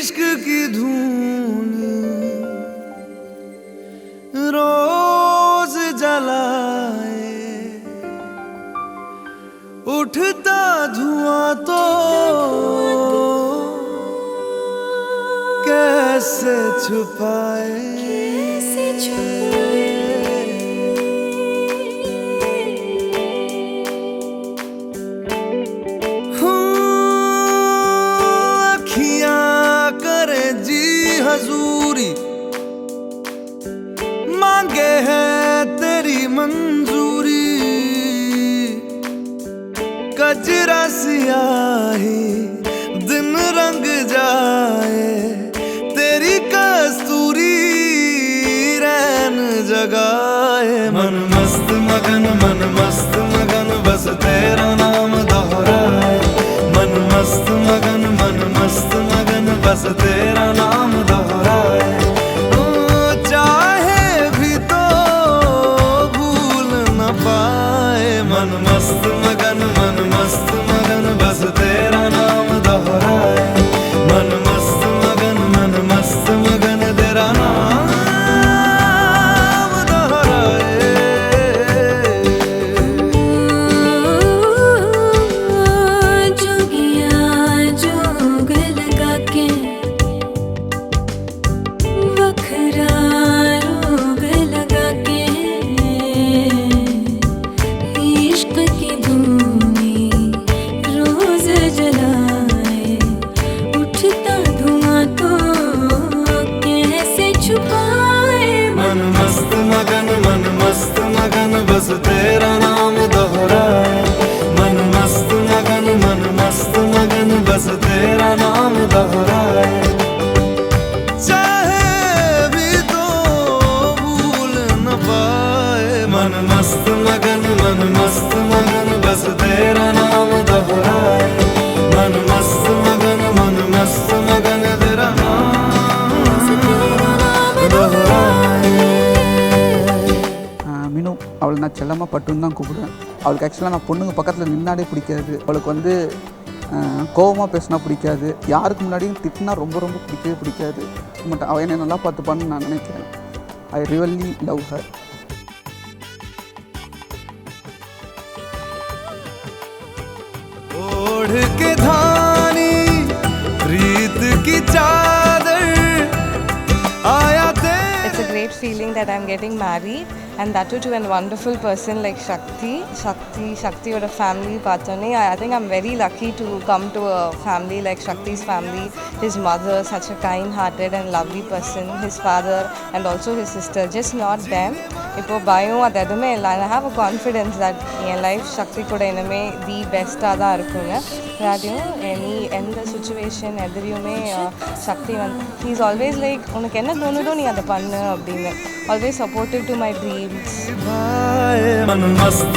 इश्क की धूनी रोज जलाए, उठता धुआं तो कैसे छुपाए। अखियां करे जी हजूरी, मांगे है तेरी मंजूरी। कजरा सियाही दिन रंग जाए, तेरी कस्तूरी रैन जगाए। मन मस्त मगन बस तेरा नाम दोहराए। मन मस्त मगन बस तेरा नाम दोहराए। चाहे भी तो भूल न पाए। मन मस्त मगन बस तेरा नाम दोहराए। मन मस्त मगन तेरा नाम दोहराए। जोगिया जोग लगा के वखरा रोग लगा के, इश्क की धूनी रोज जलाए, उठता धुआं तो कैसे छुपाए। मन मस्त मगन बस तेरा नाम दोहराए। मन मस्त मगन बस तेरा नाम दोहराए। चाहे भी तो भूल न पाए। मन मस्त मगन बस तेरा नाम दोहराए। मन मस्त मगन तेरा नाम दोहराए। மினு அவளை நான் செல்லமாக பட்டுன்னு தான் கூப்பிடுவேன். அவளுக்கு ஆக்சுவலாக நான் பொண்ணுங்க பக்கத்தில் நின்னாலே பிடிக்காது. அவளுக்கு வந்து கோவமாக பேசினா பிடிக்காது. யாருக்கு முன்னாடியும் திட்டினா ரொம்ப பிடிக்கவே பிடிக்காது. பட் அவள் என்னை நல்லா பார்த்துப்பான்னு நான் நினைக்கிறேன். I really love her. ओढ़ के धानी प्रीत की चादर आया ते। It's a great feeling that I'm getting married, and that too to a wonderful person like Shakti or a family partner. I think I'm very lucky to come to a family like Shakti's family. His mother, such a kind-hearted and lovely person. His father and also his sister, just not them. இப்போ பயம் அது எதுவுமே இல்லை. I have a confidence that என் life சக்தி கூட இனிமே தி பெஸ்ட்டாக தான் இருக்குங்க. அதாட்டையும் நீ எந்த சுச்சுவேஷன் எதிரையுமே சக்தி வந்து ஹீ இஸ் ஆல்வேஸ் லைக் உனக்கு என்ன தோணுதோ நீ அதை பண்ணு அப்படின்னு. Always supportive to my dreams. मन मस्त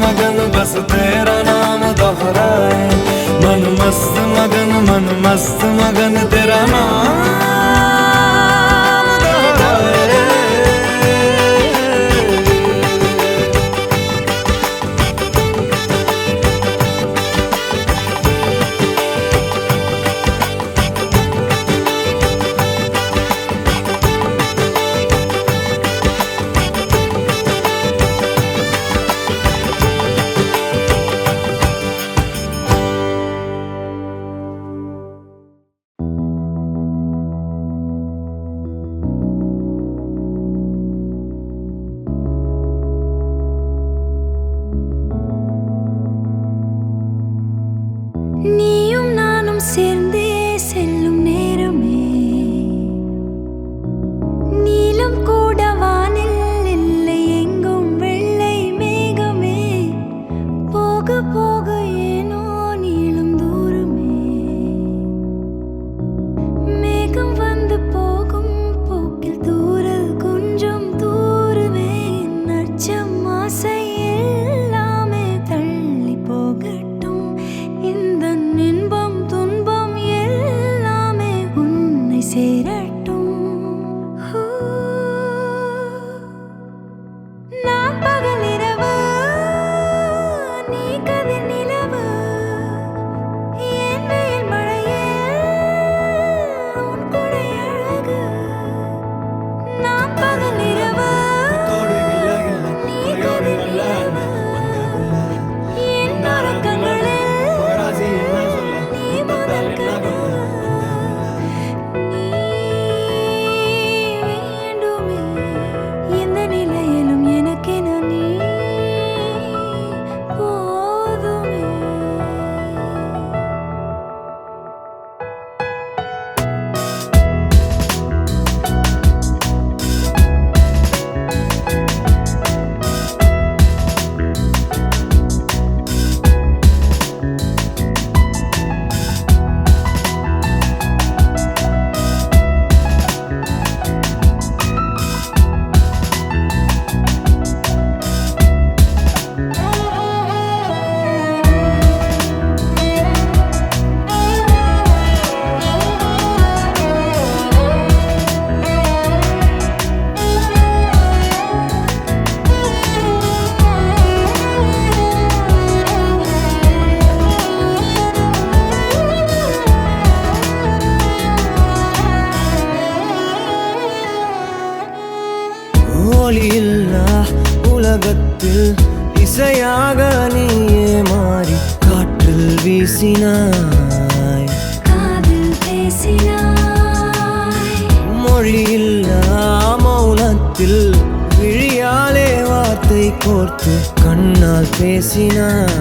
मगन बस तेरा नाम दोहराए। मन मस्त मगन तेरा नाम दोहराए। நீயும் நானும் சேர்ந்தே செல்லும் நேரமே, நீலம் கூட வானில் இல்லை எங்கும் வெள்ளை மேகமே. போக போக ஏனோ நீளும் தூரமே, மேகம் வந்து போகும் போக்கில் தூரல் கொஞ்சம் தூரமே. நச்சம் ஆசை எல்லாமே தள்ளி போகட்டும், இந்த இன்பம் துன்பம் பேசினாய், காதில் பேசினாய், மொழியில்லா மௌனத்தில் விழியாலே வார்த்தை கோர்த்து கண்ணால் பேசினாய்.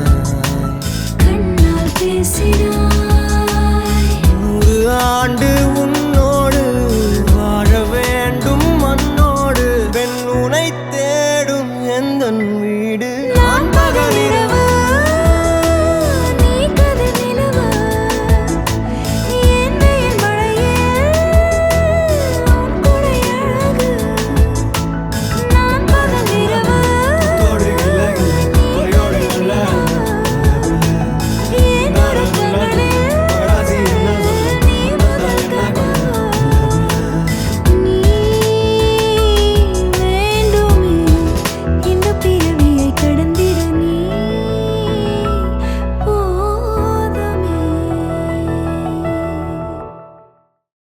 கண்ணால் பேசினாய்.